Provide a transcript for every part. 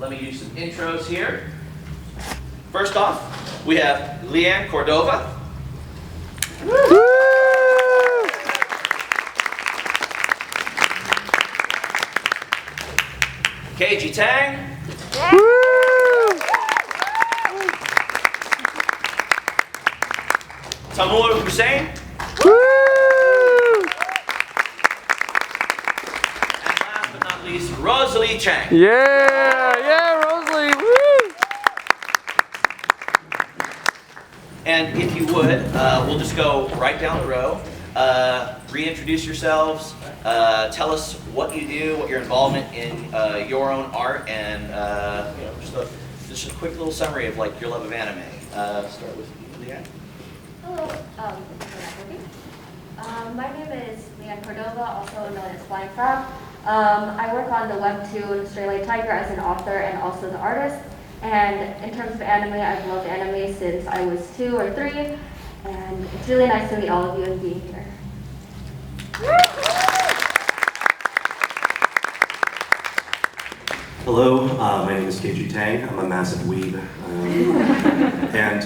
let me do some intros here. First off, we have Leanne Cordova. Woo! KG Tang. Woo! Tamur Hussein. Woo! And last but not least, Rosalie Chang. Yeah, Rosalie. Woo! And if you would, we'll just go right down the row. Reintroduce yourselves. Tell us what you do, what your involvement in your own art, and you know, just a quick little summary of like your love of anime. Start with Leanne. Hello, my name is Leanne Cordova, also known as Flying Frog. I work on the webtoon Stray Light Tiger as an author and also the artist. And in terms of anime, I've loved anime since I was 2 or 3, and it's really nice to meet all of you and being here. Hello, my name is KG Tang. I'm a massive weeb. And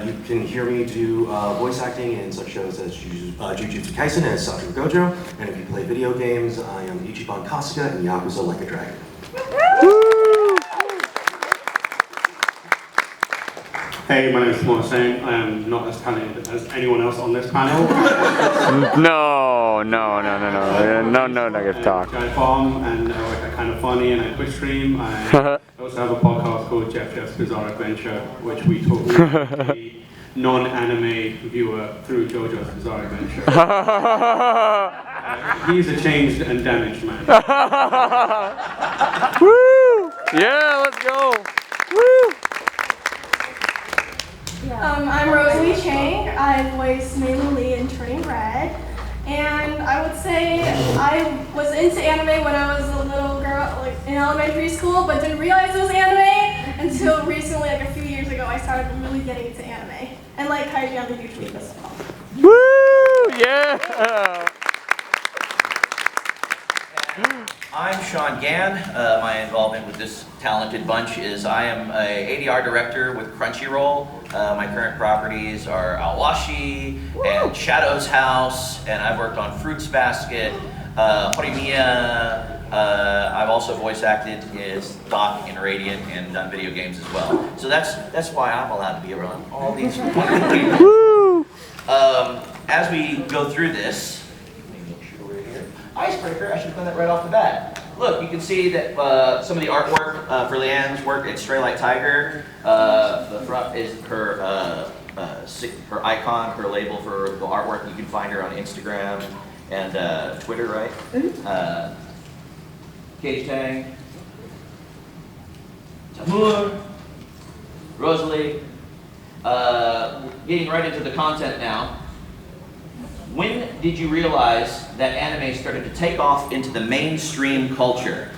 you can hear me do voice acting in such shows as Jujutsu Kaisen as Satoru Gojo. And if you play video games, I am Ichiban Kasuga in Yakuza Like a Dragon. Hey, my name is Tamur Hussein. I am not as talented as anyone else on this panel. No negative talk. Guy Farm, and I work at Kind of Funny, and I Twitch stream. I also have a podcast called Jeff's Bizarre Adventure, which we talk to the non-anime viewer through JoJo's Bizarre Adventure. He's a changed and damaged man. Woo! Yeah, let's go. Woo! I'm Rosalie Chang. I voice Mei Lee in Turning Red. And I would say I was into anime when I was a little girl, like in elementary school, but didn't realize it was anime until recently, like a few years ago, I started really getting into anime. And like Kaiji, I'm a huge fan as well. Woo! Yeah! I'm Sean Gann. My involvement with this talented bunch is I am a ADR director with Crunchyroll. My current properties are Awashi and Shadow's House, and I've worked on Fruits Basket, Horimiya. I've also voice acted as Doc in Radiant and done video games as well. So that's why I'm allowed to be around all these wonderful people. As we go through this, icebreaker, I should have done that right off the bat. Look, you can see that some of the artwork for Leanne's work at Stray Light Tiger. The front is her icon, her label for the artwork. You can find her on Instagram and Twitter, right? Mm-hmm. Katie Tang, Tamur, Rosalie. Getting right into the content now. When did you realize that anime started to take off into the mainstream culture?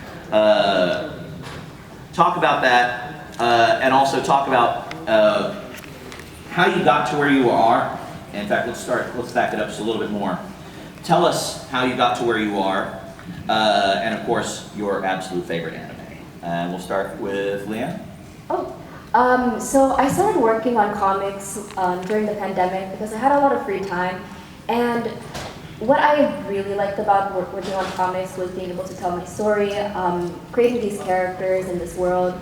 Talk about that, and also talk about how you got to where you are. In fact, let's back it up just a little bit more. Tell us how you got to where you are, and of course, your absolute favorite anime. And we'll start with Leanne. So I started working on comics during the pandemic because I had a lot of free time. And what I really liked about working on comics was being able to tell my story, creating these characters in this world.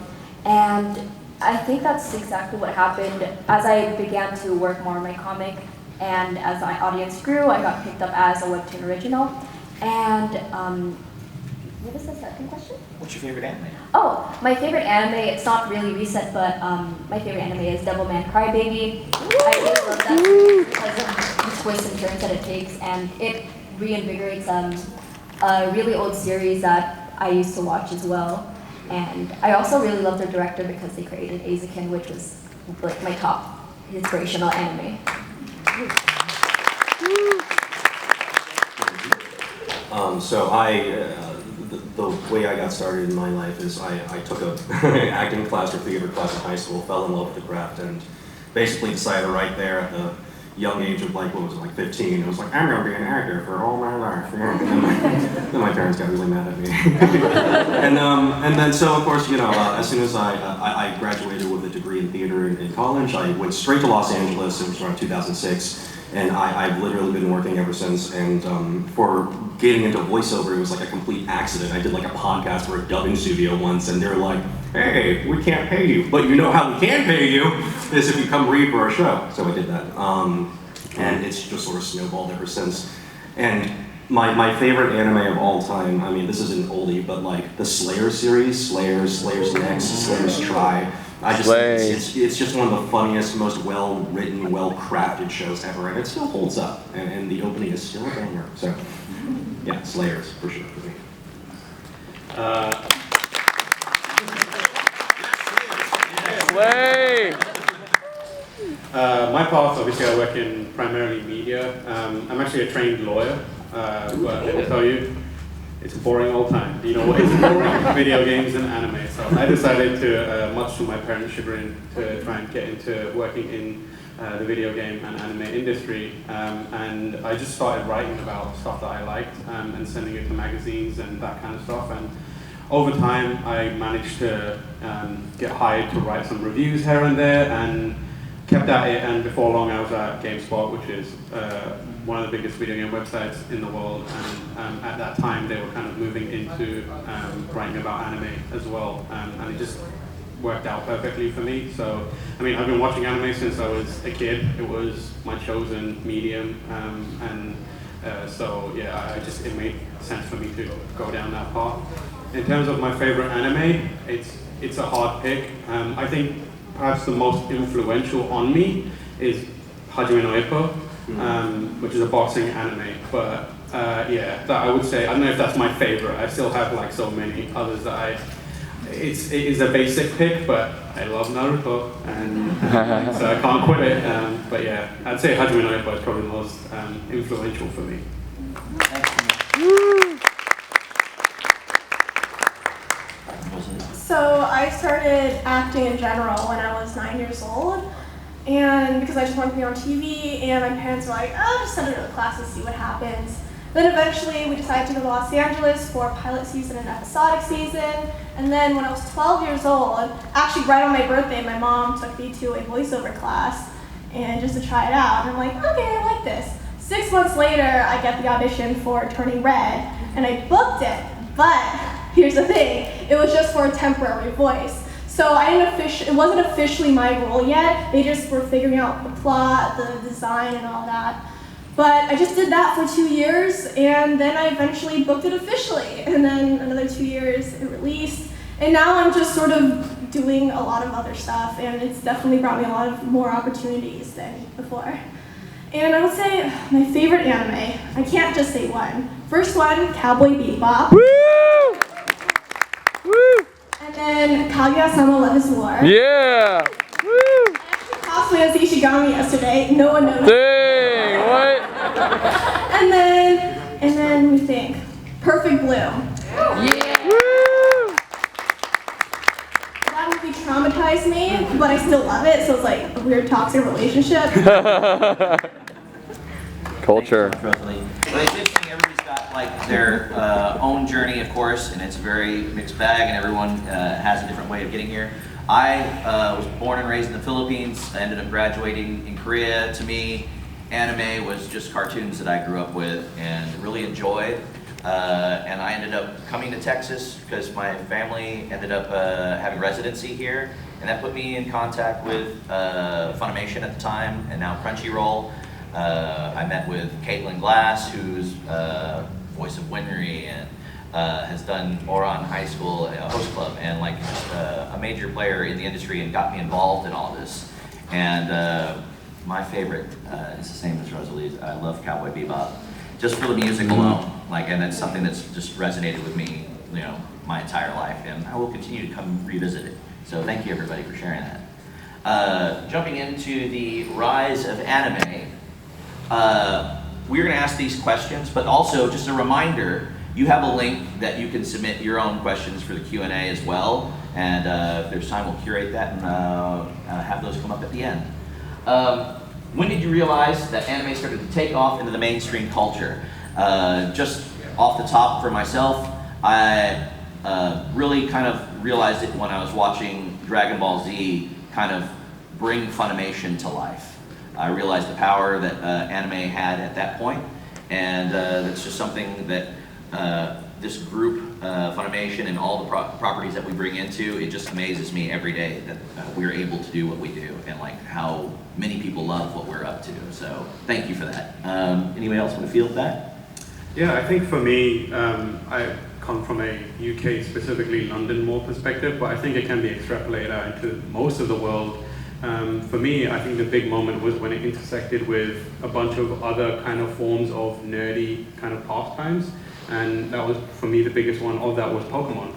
And I think that's exactly what happened as I began to work more on my comic. And as my audience grew, I got picked up as a webtoon original. And what was the second question? What's your favorite anime? Oh, my favorite anime, it's not really recent, but my favorite anime is Devilman Crybaby. I really love that because of the twists and turns that it takes, and it reinvigorates a really old series that I used to watch as well. And I also really love their director because they created Azakin, which was like my top inspirational anime. The way I got started in my life is I took a acting class or theater class in high school, fell in love with the craft, and basically decided right there at the young age of like, what was it, like 15, it was like, I'm gonna be an actor for all my life. Then my parents got really mad at me. and then so of course, as soon as I graduated with a degree in theater in college, I went straight to Los Angeles. It was around 2006. And I've literally been working ever since. And for getting into voiceover, it was like a complete accident. I did like a podcast for a dubbing studio once, and they were like, hey, we can't pay you. But you know how we can pay you is if you come read for our show. So I did that. And it's just sort of snowballed ever since. And my favorite anime of all time, I mean, this is an oldie, but like the Slayer series, Slayer's Next, Slayer's Try. It's just one of the funniest, most well-written, well-crafted shows ever, and it still holds up, and the opening is still a banger. So, yeah, Slayers, for sure, for me. Slay! My path, obviously, I work in primarily media. I'm actually a trained lawyer, but let me tell you, it's a boring old time. Do you know what is boring? Video games and anime. So I decided to, much to my parents' chagrin, to try and get into working in the video game and anime industry. And I just started writing about stuff that I liked and sending it to magazines and that kind of stuff. And over time, I managed to get hired to write some reviews here and there, and kept at it. And before long, I was at GameSpot, which is one of the biggest video game websites in the world. And at that time, they were kind of moving into writing about anime as well. And it just worked out perfectly for me. So, I mean, I've been watching anime since I was a kid. It was my chosen medium. So, yeah, it made sense for me to go down that path. In terms of my favorite anime, it's a hard pick. I think perhaps the most influential on me is Hajime no Ippo, which is a boxing anime. But yeah, that I would say, I don't know if that's my favorite. I still have like so many others that it is a basic pick, but I love Naruto, and so I can't quit it. But yeah, I'd say Hajime no Ippo is probably the most influential for me. So I started acting in general when I was 9 years old, and because I just wanted to be on TV, and my parents were like, oh, just send her to the class and see what happens. Then eventually we decided to go to Los Angeles for a pilot season and episodic season, and then when I was 12 years old, actually right on my birthday, my mom took me to a voiceover class, and just to try it out, and I'm like, okay, I like this. 6 months later, I get the audition for Turning Red, and I booked it, but here's the thing, it was just for a temporary voice. So it wasn't officially my role yet. They just were figuring out the plot, the design, and all that. But I just did that for 2 years, and then I eventually booked it officially. And then another 2 years, it released. And now I'm just sort of doing a lot of other stuff, and it's definitely brought me a lot of more opportunities than before. And I would say my favorite anime, I can't just say one. First one, Cowboy Bebop. Woo! Woo! And then Kaguya-sama Love is War. Yeah! Woo! I actually cosplayed as Ishigami yesterday. No one noticed. Dang! What? And then let me think. Perfect Blue. Yeah! Woo! That movie traumatized me, but I still love it, so it's like a weird toxic relationship. Culture. Well, it's interesting, everybody's got like their own journey, of course, and it's a very mixed bag, and everyone has a different way of getting here. I was born and raised in the Philippines. I ended up graduating in Korea. To me, anime was just cartoons that I grew up with and really enjoyed. And I ended up coming to Texas because my family ended up having residency here, and that put me in contact with Funimation at the time, and now Crunchyroll. I met with Caitlin Glass, who's voice of Winry and has done Oron High School Host Club, and like just a major player in the industry, and got me involved in all this. And my favorite is the same as Rosalie's. I love Cowboy Bebop, just for the music alone. Like, and it's something that's just resonated with me, my entire life, and I will continue to come revisit it. So thank you everybody for sharing that. Jumping into the rise of anime. We're going to ask these questions, but also just a reminder, you have a link that you can submit your own questions for the Q&A as well, and if there's time we'll curate that and have those come up at the end. when did you realize that anime started to take off into the mainstream culture? Just off the top for myself, I really kind of realized it when I was watching Dragon Ball Z kind of bring Funimation to life. I realized the power that anime had at that point, and that's just something that this group, Funimation, and all the properties that we bring into, it just amazes me every day that we're able to do what we do, and like how many people love what we're up to. So thank you for that. Anybody else want to field that? Yeah, I think for me, I come from a UK, specifically London more perspective, but I think it can be extrapolated out into most of the world. For me, I think the big moment was when it intersected with a bunch of other kind of forms of nerdy kind of pastimes, and that was, for me, the biggest one of that was Pokemon.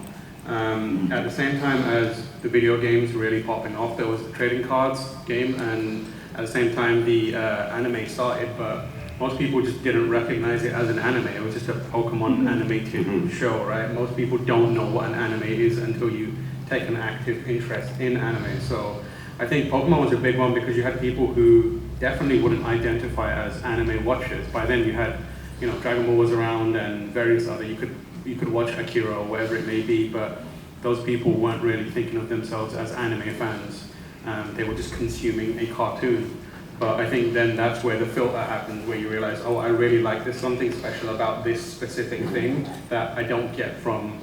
At the same time as the video games really popping off, there was the trading cards game, and at the same time the anime started, but most people just didn't recognize it as an anime. It was just a Pokemon animated show, right? Most people don't know what an anime is until you take an active interest in anime. So I think Pokemon was a big one because you had people who definitely wouldn't identify as anime watchers. By then you had, you know, Dragon Ball was around and various other, you could watch Akira or whatever it may be, but those people weren't really thinking of themselves as anime fans. They were just consuming a cartoon. But I think then that's where the filter happens, where you realize, oh, I really like, there's something special about this specific thing that I don't get from,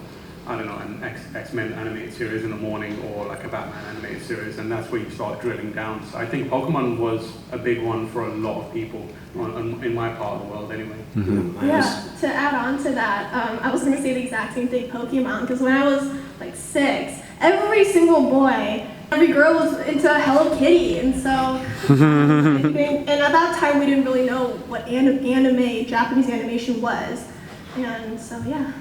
I don't know, an X-Men animated series in the morning or like a Batman animated series, and that's where you start drilling down. So I think Pokemon was a big one for a lot of people, in my part of the world anyway. Yeah, to add on to that, I was going to say the exact same thing, Pokemon, because when I was like 6, every single boy, every girl was into Hello Kitty, and so, and at that time we didn't really know what anime, Japanese animation was, and so yeah.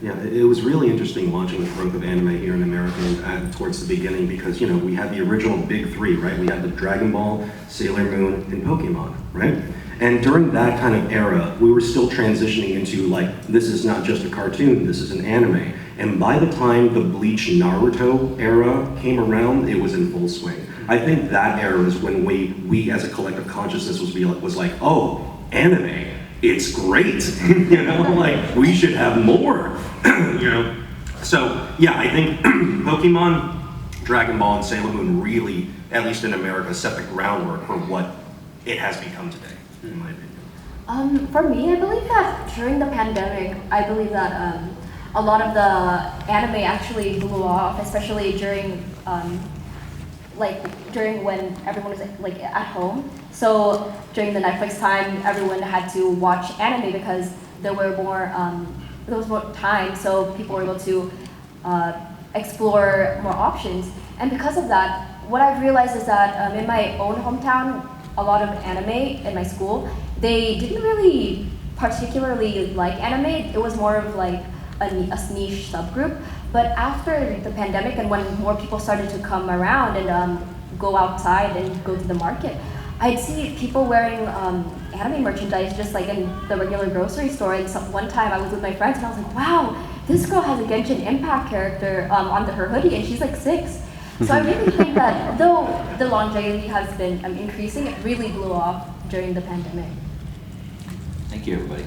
Yeah, it was really interesting watching the growth of anime here in America towards the beginning because, you know, we had the original big three, right? We had the Dragon Ball, Sailor Moon, and Pokemon, right? And during that kind of era, we were still transitioning into like, this is not just a cartoon, this is an anime. And by the time the Bleach Naruto era came around, it was in full swing. I think that era is when we as a collective consciousness was like, oh, anime, it's great, you know, like we should have more, you know. So yeah, I think Pokemon, Dragon Ball, and Sailor Moon really, at least in America, set the groundwork for what it has become today, in my opinion. For me, I believe that during the pandemic, I believe that a lot of the anime actually blew off, especially during when everyone was like at home. So during the Netflix time, everyone had to watch anime because there was more time, so people were able to explore more options. And because of that, what I've realized is that in my own hometown, a lot of anime in my school, they didn't really particularly like anime. It was more of like a niche subgroup. But after the pandemic and when more people started to come around and go outside and go to the market, I'd see people wearing anime merchandise just like in the regular grocery store. And one time I was with my friends and I was like, wow, this girl has a Genshin Impact character on her hoodie and she's like 6. So I really think that though the longevity has been increasing, it really blew off during the pandemic. Thank you, everybody.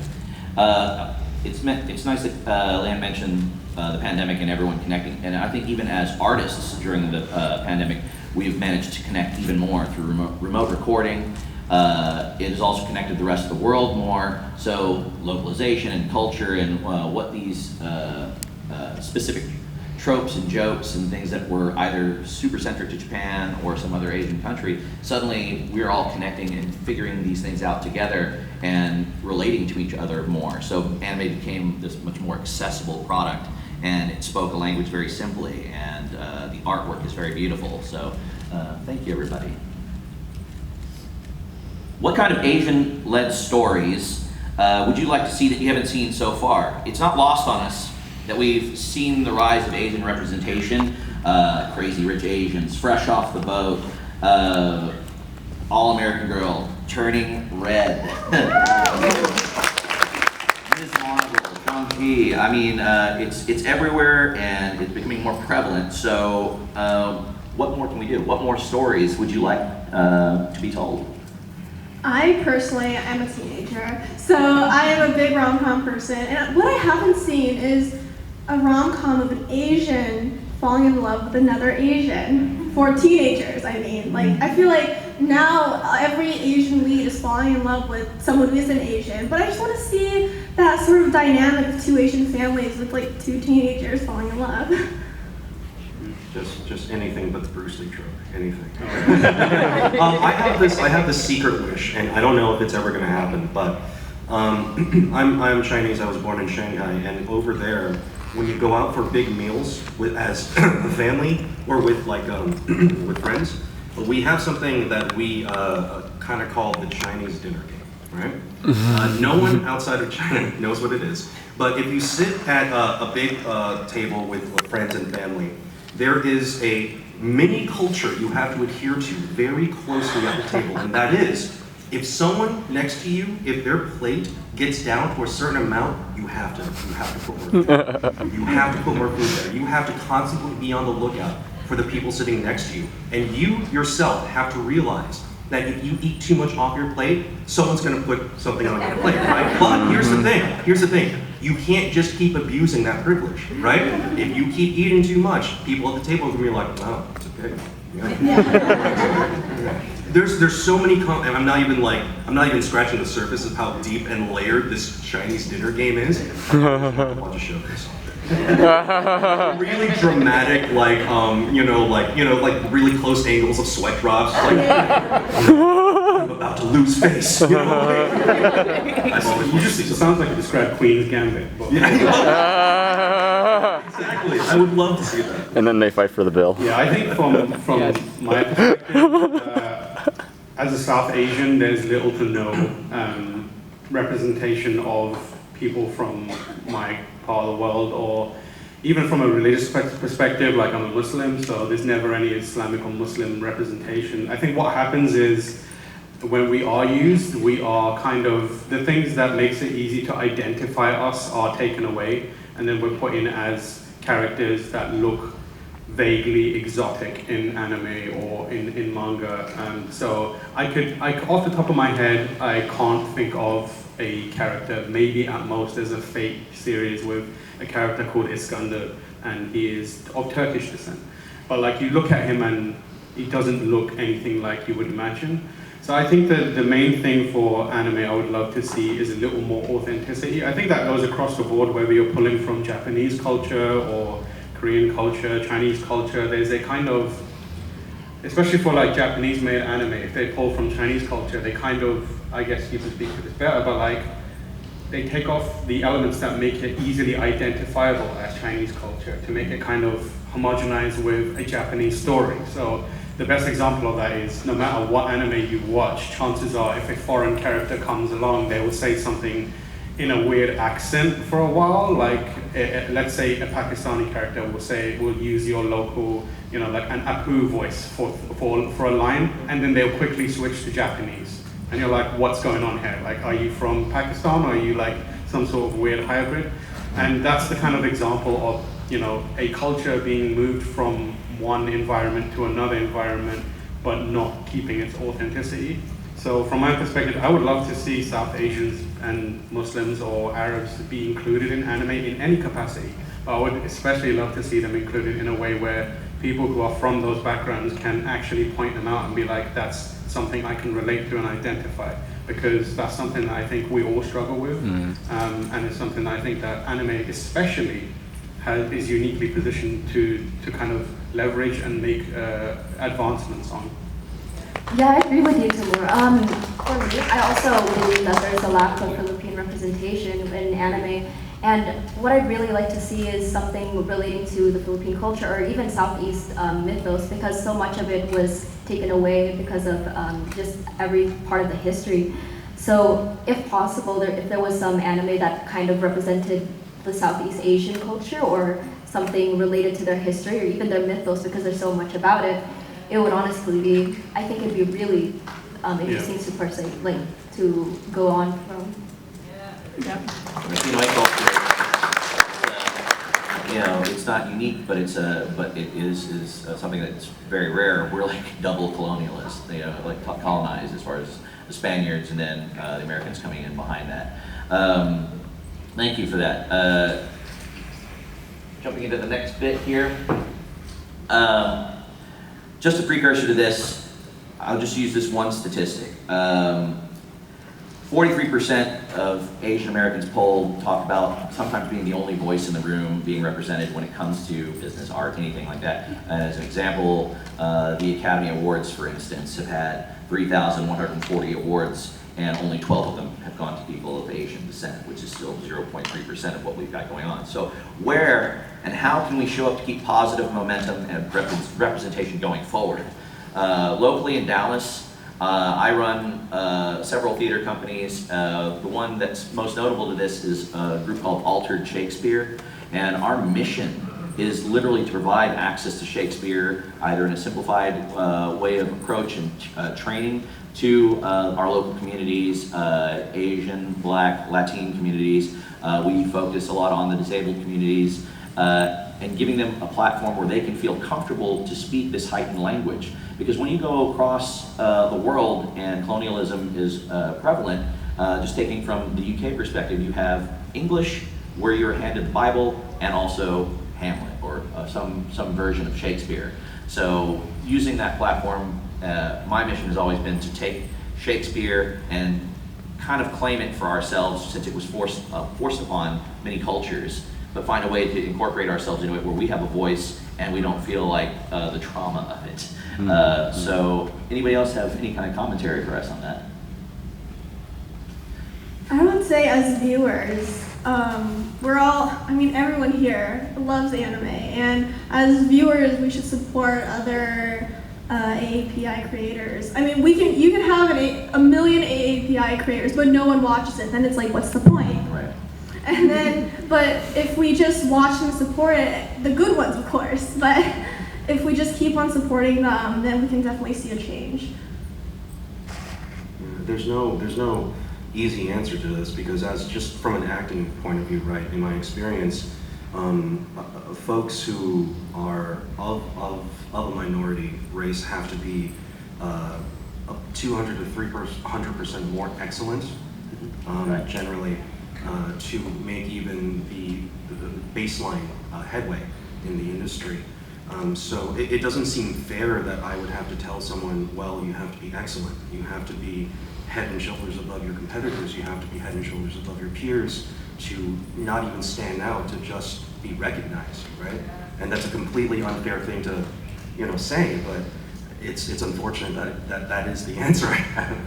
It's nice that Lan mentioned the pandemic and everyone connecting, and I think even as artists during the pandemic, we've managed to connect even more through remote recording. It has also connected the rest of the world more, so localization and culture and what these specific tropes and jokes and things that were either super centric to Japan or some other Asian country, suddenly we're all connecting and figuring these things out together and relating to each other more. So anime became this much more accessible product, and it spoke a language very simply, and the artwork is very beautiful. So thank you, everybody. What kind of Asian-led stories would you like to see that you haven't seen so far? It's not lost on us that we've seen the rise of Asian representation, Crazy Rich Asians, Fresh Off the Boat, All American Girl, Turning Red, Ms. Marvel, Shang-Chi. I mean, it's everywhere and it's becoming more prevalent. So what more can we do? What more stories would you like to be told? I personally am a teenager, so I am a big rom-com person, and what I haven't seen is a rom-com of an Asian falling in love with another Asian for teenagers. I mean, like, I feel like now every Asian lead is falling in love with someone who isn't Asian, but I just want to see that sort of dynamic of two Asian families with like two teenagers falling in love. Just anything but the Bruce Lee trope. Anything. I have this secret wish, and I don't know if it's ever going to happen. But I'm Chinese. I was born in Shanghai, and over there, when you go out for big meals as a family or with with friends, we have something that we kind of call the Chinese dinner game, right? No one outside of China knows what it is. But if you sit at a big table with friends and family, there is a mini culture you have to adhere to very closely at the table, and that is, if someone next to you, if their plate gets down to a certain amount, you have to put more food there. You have to put more food there. You have to constantly be on the lookout for the people sitting next to you, and you yourself have to realize that if you eat too much off your plate, someone's going to put something on your plate, right? But here's the thing. You can't just keep abusing that privilege, right? If you keep eating too much, people at the table are going to be like, oh, it's okay. Yeah. There's so many, and I'm not even scratching the surface of how deep and layered this Chinese dinner game is. I'll just show this. Really dramatic, like really close angles of sweat drops. Like, I'm about to lose face. You know, It sounds like you described Queen's Gambit. Exactly. I would love to see that. And then they fight for the bill. Yeah, I think from my perspective, as a South Asian, there's little to no representation of people from my part of the world, or even from a religious perspective, like I'm a Muslim, so there's never any Islamic or Muslim representation. I think what happens is when we are used, we are kind of, the things that makes it easy to identify us are taken away, and then we're put in as characters that look vaguely exotic in anime or in manga. So off the top of my head, I can't think of a character. Maybe at most there's a Fate series with a character called Iskander, and he is of Turkish descent. But like, you look at him and he doesn't look anything like you would imagine. So I think that the main thing for anime I would love to see is a little more authenticity. I think that goes across the board, whether you're pulling from Japanese culture or Korean culture, Chinese culture. There's a kind of, especially for like Japanese made anime, if they pull from Chinese culture, they kind of, I guess you can speak to this better, but like, they take off the elements that make it easily identifiable as Chinese culture to make it kind of homogenized with a Japanese story. So the best example of that is, no matter what anime you watch, chances are if a foreign character comes along, they will say something in a weird accent for a while. Like, let's say a Pakistani character will use your local, like an Apu voice for a line, and then they'll quickly switch to Japanese. And you're like, what's going on here? Like, are you from Pakistan, or are you like some sort of weird hybrid? And that's the kind of example of, a culture being moved from one environment to another environment, but not keeping its authenticity. So from my perspective, I would love to see South Asians and Muslims or Arabs be included in anime in any capacity. But I would especially love to see them included in a way where people who are from those backgrounds can actually point them out and be like, that's something I can relate to and identify, because that's something that I think we all struggle with. And it's something that I think that anime especially is uniquely positioned to kind of leverage and make advancements on. Yeah, I agree with you, Timur. For me, I also believe that there's a lack of Philippine representation in anime. And what I'd really like to see is something relating to the Philippine culture, or even Southeast mythos, because so much of it was taken away because of just every part of the history. So if possible, if there was some anime that kind of represented the Southeast Asian culture, or something related to their history, or even their mythos, because there's so much about it, it would honestly be, I think it'd be really interesting to personally, like, to go on from. My culture, it's not unique, but it is something that's very rare. We're like double colonialists, like colonized as far as the Spaniards, and then the Americans coming in behind that. Thank you for that. Jumping into the next bit here. Just a precursor to this, I'll just use this one statistic. 43% of Asian Americans polled talk about sometimes being the only voice in the room being represented when it comes to business, art, anything like that. And as an example, the Academy Awards, for instance, have had 3,140 awards, and only 12 of them have gone to people of Asian descent, which is still 0.3% of what we've got going on. So where and how can we show up to keep positive momentum and representation going forward? Locally in Dallas, I run several theater companies. The one that's most notable to this is a group called Altered Shakespeare, and our mission is literally to provide access to Shakespeare either in a simplified way of approach and training to our local communities, Asian, Black, Latin communities. We focus a lot on the disabled communities and giving them a platform where they can feel comfortable to speak this heightened language. Because when you go across the world and colonialism is prevalent, just taking from the UK perspective, you have English, where you're handed the Bible, and also Hamlet, or some version of Shakespeare. So using that platform, my mission has always been to take Shakespeare and kind of claim it for ourselves, since it was forced upon many cultures, but find a way to incorporate ourselves into it where we have a voice and we don't feel like the trauma of it. So anybody else have any kind of commentary for us on that? I would say as viewers, we're all, I mean, everyone here loves anime, and as viewers, we should support other AAPI creators. I mean, you can have a million AAPI creators, but no one watches it. Then it's like, what's the point? Right. And then, but if we just watch and support it, the good ones, of course, but if we just keep on supporting them, then we can definitely see a change. There's no easy answer to this, because as just from an acting point of view, right, in my experience, folks who are of a minority race have to be 200 to 300% more excellent, Right. generally, to make even the baseline headway in the industry. So it doesn't seem fair that I would have to tell someone, well, you have to be excellent, you have to be head and shoulders above your competitors, you have to be head and shoulders above your peers to not even stand out, to just be recognized, right? And that's a completely unfair thing to, say, but it's unfortunate that is the answer I have.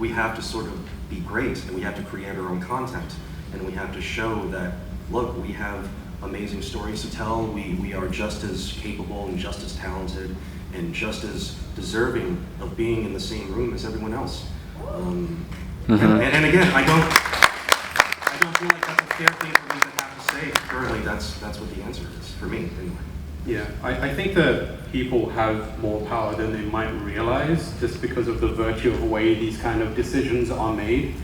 We have to sort of be great, and we have to create our own content, and we have to show that, look, we have amazing stories to tell, we are just as capable and just as talented and just as deserving of being in the same room as everyone else. And again, I don't feel like that's a fair thing for me to have to say. Currently, that's what the answer is for me, anyway. Yeah, I think that people have more power than they might realize, just because of the virtue of the way these kind of decisions are made.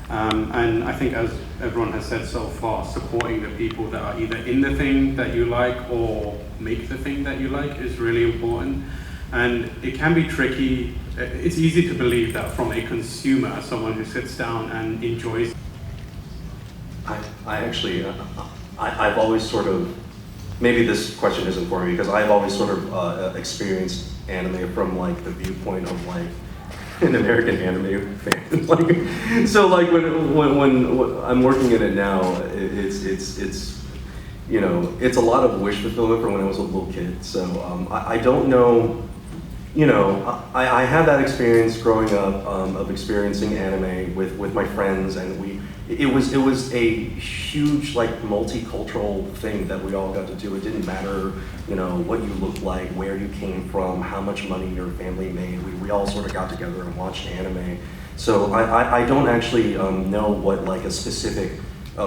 And I think, as everyone has said so far, supporting the people that are either in the thing that you like or make the thing that you like is really important. And it can be tricky. It's easy to believe that from a consumer, someone who sits down and enjoys. I've always sort of, maybe this question isn't for me, because I've always sort of experienced anime from like the viewpoint of like an American anime fan. When I'm working in it now, it's a lot of wish fulfillment from when I was a little kid. So I don't know. I had that experience growing up of experiencing anime with my friends, and it was a huge like multicultural thing that we all got to do. It didn't matter, what you looked like, where you came from, how much money your family made. We all sort of got together and watched anime. So I don't actually know what like a specific,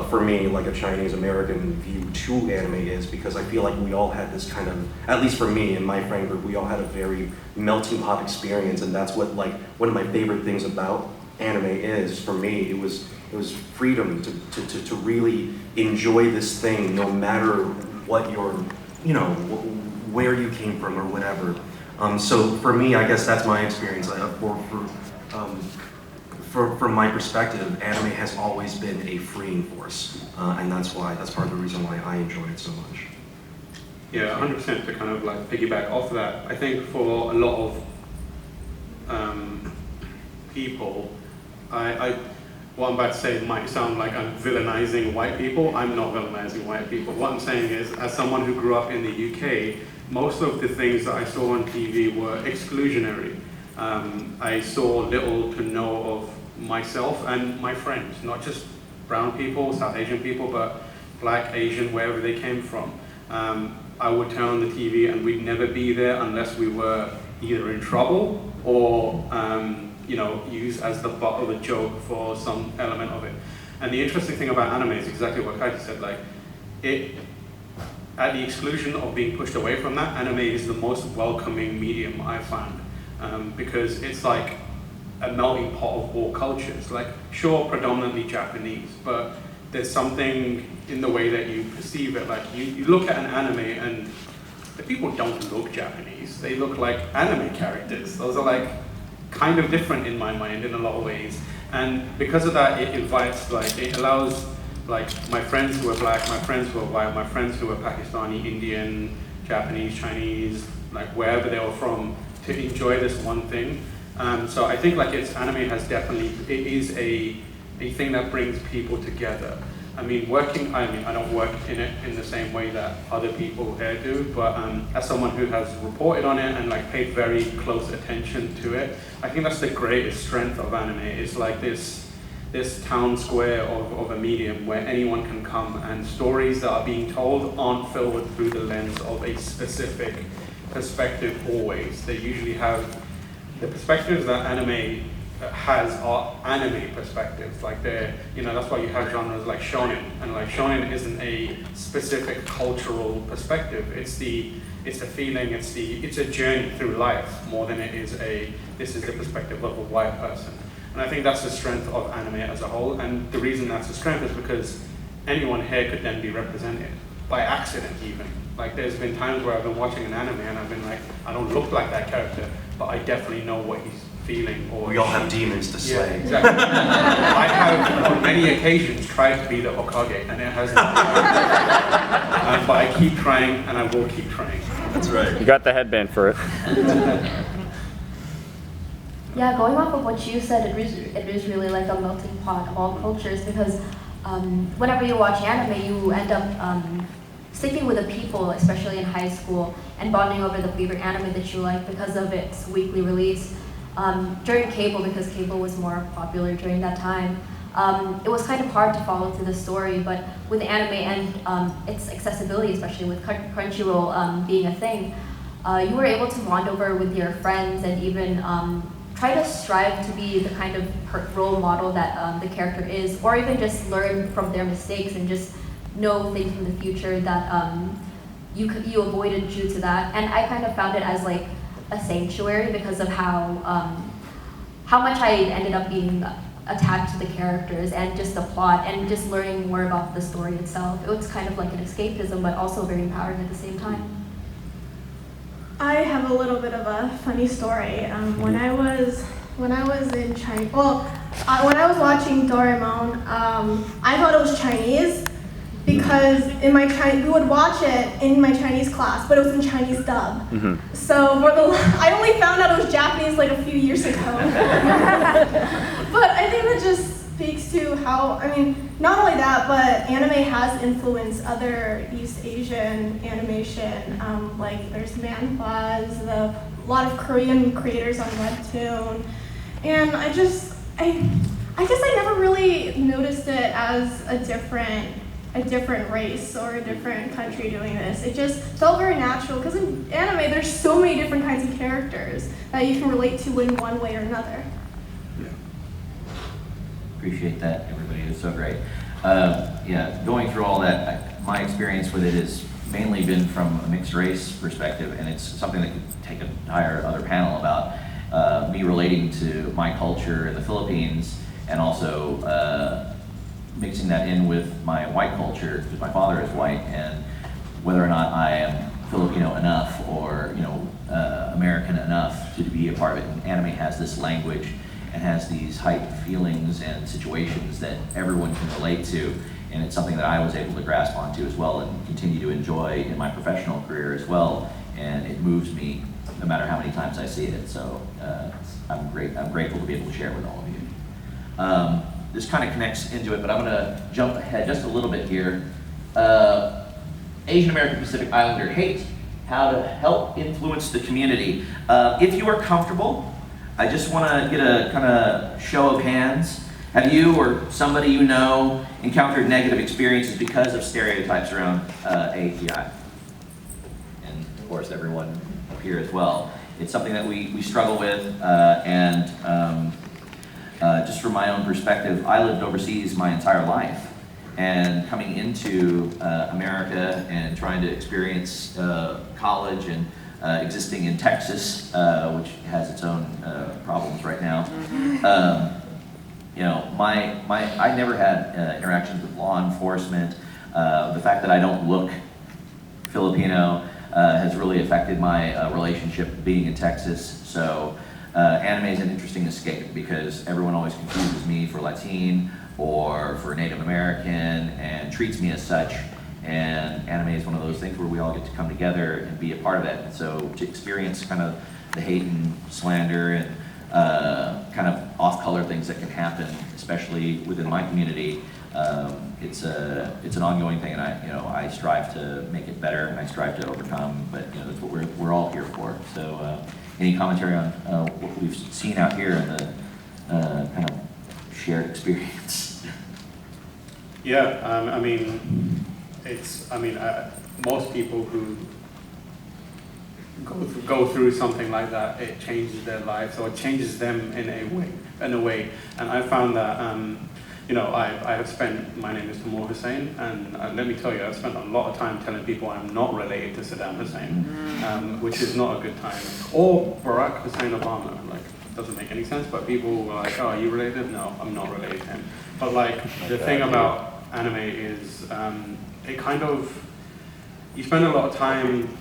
for me, like a Chinese American view to anime is, because I feel like we all had this kind of, at least for me and my friend group, we all had a very melting pot experience, and that's what like one of my favorite things about anime is. For me, it was freedom to really enjoy this thing, no matter what your, where you came from or whatever. So for me, I guess that's my experience. from my perspective, anime has always been a freeing force, and that's part of the reason why I enjoy it so much. Yeah, 100% to kind of like piggyback off that. I think for a lot of people, what I'm about to say might sound like I'm villainizing white people. I'm not villainizing white people. What I'm saying is, as someone who grew up in the UK, most of the things that I saw on TV were exclusionary. I saw little to no of myself and my friends, not just brown people, South Asian people, but black, Asian, wherever they came from. I would turn on the TV and we'd never be there unless we were either in trouble or used as the butt of a joke for some element of it. And the interesting thing about anime is exactly what Kaiti said, like, at the exclusion of being pushed away from that, anime is the most welcoming medium I found. Because it's like a melting pot of all cultures. Like, sure, predominantly Japanese, but there's something in the way that you perceive it. Like, you look at an anime and the people don't look Japanese. They look like anime characters. Those are like kind of different in my mind in a lot of ways. And because of that, it allows like my friends who are black, my friends who are white, my friends who are Pakistani, Indian, Japanese, Chinese, like wherever they were from, to enjoy this one thing. So I think like anime has definitely, it is a thing that brings people together. I don't work in it in the same way that other people here do, but as someone who has reported on it and like paid very close attention to it, I think that's the greatest strength of anime. It's like this town square of a medium where anyone can come, and stories that are being told aren't filtered through the lens of a specific perspective always. They usually have the perspectives that anime has are anime perspectives. Like that's why you have genres like shonen, and like shonen isn't a specific cultural perspective. It's the feeling, it's a journey through life more than it is this is the perspective of a white person. And I think that's the strength of anime as a whole, and the reason that's the strength is because anyone here could then be represented by accident even. Like there's been times where I've been watching an anime and I've been like, I don't look like that character, but I definitely know what he's feeling. Or we all have demons to slay. Yeah, exactly. I have on many occasions tried to be the Hokage, and it hasn't but I keep trying, and I will keep trying. That's right. You got the headband for it. Yeah, going off of what you said, it is really like a melting pot of all cultures, because whenever you watch anime, you end up sticking with the people, especially in high school, and bonding over the favorite anime that you like because of its weekly release. During cable, because cable was more popular during that time, it was kind of hard to follow through the story, but with anime and its accessibility, especially with Crunchyroll being a thing, you were able to bond over with your friends and even try to strive to be the kind of role model that the character is, or even just learn from their mistakes and just know things from the future that you avoided due to that. And I kind of found it as like a sanctuary because of how much I ended up being attached to the characters and just the plot and just learning more about the story itself. It was kind of like an escapism, but also very empowering at the same time. I have a little bit of a funny story. When I was in China, when I was watching Doraemon, I thought it was Chinese because we would watch it in my Chinese class, but it was in Chinese dub. Mm-hmm. So I only found out it was Japanese like a few years ago. But I think that just speaks to how, not only that, but anime has influenced other East Asian animation. Like there's manhwas, a lot of Korean creators on Webtoon. And I guess I never really noticed it as a different race or a different country doing this. It just felt very natural because in anime there's so many different kinds of characters that you can relate to in one way or another. Yeah. Appreciate that, everybody. It's so great. Going through all that, my experience with it has mainly been from a mixed race perspective, and it's something that could take an entire other panel about me relating to my culture in the Philippines, and also mixing that in with my white culture, because my father is white, and whether or not I am Filipino enough or American enough to be a part of it. And anime has this language and has these heightened feelings and situations that everyone can relate to. And it's something that I was able to grasp onto as well and continue to enjoy in my professional career as well. And it moves me no matter how many times I see it. So I'm grateful to be able to share it with all of you. This kind of connects into it, but I'm gonna jump ahead just a little bit here. Asian American Pacific Islander hate, how to help influence the community. If you are comfortable, I just wanna get a kind of show of hands. Have you or somebody you know encountered negative experiences because of stereotypes around AAPI? And of course, everyone up here as well. It's something that we struggle with, just from my own perspective, I lived overseas my entire life. And coming into America and trying to experience college and existing in Texas, which has its own problems right now. You know, I never had interactions with law enforcement. The fact that I don't look Filipino has really affected my relationship being in Texas. So anime is an interesting escape because everyone always confuses me for Latin or for Native American and treats me as such. And anime is one of those things where we all get to come together and be a part of it. And so to experience kind of the hate and slander and kind of off-color things that can happen, especially within my community, it's an ongoing thing, and I strive to make it better and I strive to overcome. But that's what we're all here for. So, any commentary on what we've seen out here in the kind of shared experience? Yeah, I mean, most people who go through something like that, it changes their lives or it changes them in a way. And I found that, I have spent, my name is Tamur Hussain, and let me tell you, I've spent a lot of time telling people I'm not related to Saddam Hussein, which is not a good time. Or Barack Hussein Obama, like, doesn't make any sense, but people were like, oh, are you related? No, I'm not related to him. But like, the thing about anime is, it kind of, you spend a lot of time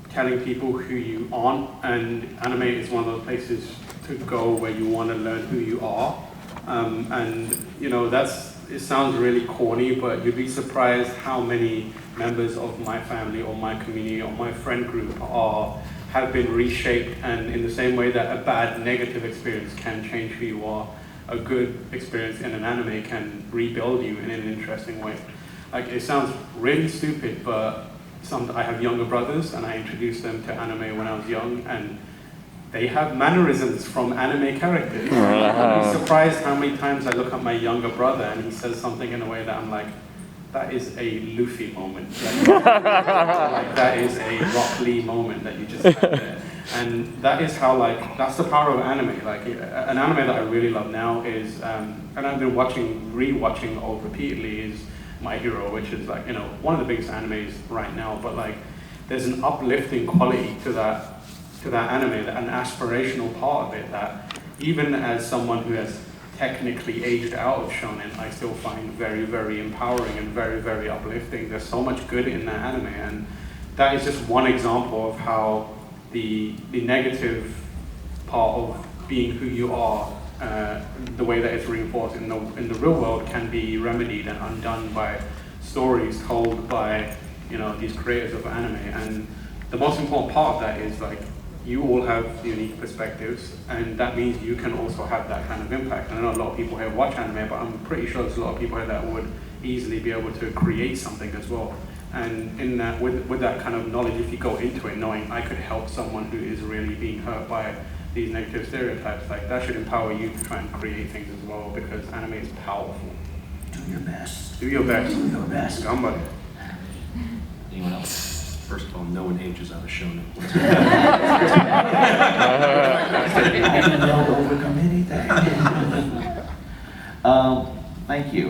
telling people who you aren't, and anime is one of those places to go where you want to learn who you are. It sounds really corny, but you'd be surprised how many members of my family or my community or my friend group have been reshaped, and in the same way that a bad negative experience can change who you are, a good experience in an anime can rebuild you in an interesting way. Like, it sounds really stupid, but I have younger brothers, and I introduced them to anime when I was young, and they have mannerisms from anime characters. I'm surprised how many times I look at my younger brother and he says something in a way that I'm like, that is a Luffy moment. Like that is a Rock Lee moment that you just had there. And that is how, that's the power of anime. Like, an anime that I really love now is, and I've been rewatching repeatedly, is My Hero, which is one of the biggest animes right now, but there's an uplifting quality to that anime, an aspirational part of it that even as someone who has technically aged out of shonen, I still find very, very empowering and very, very uplifting. There's so much good in that anime, and that is just one example of how the negative part of being who you are, the way that it's reinforced in the real world, can be remedied and undone by stories told by these creators of anime. And the most important part of that is you all have unique perspectives, and that means you can also have that kind of impact. And I know a lot of people here watch anime, but I'm pretty sure there's a lot of people here that would easily be able to create something as well. And in that, with that kind of knowledge, if you go into it knowing I could help someone who is really being hurt by these negative stereotypes, that should empower you to try and create things as well, because anime is powerful. Do your best. Do your best. Do your best. Ganbare. Anyone else? First of all, no one ages out of shonen. Thank you.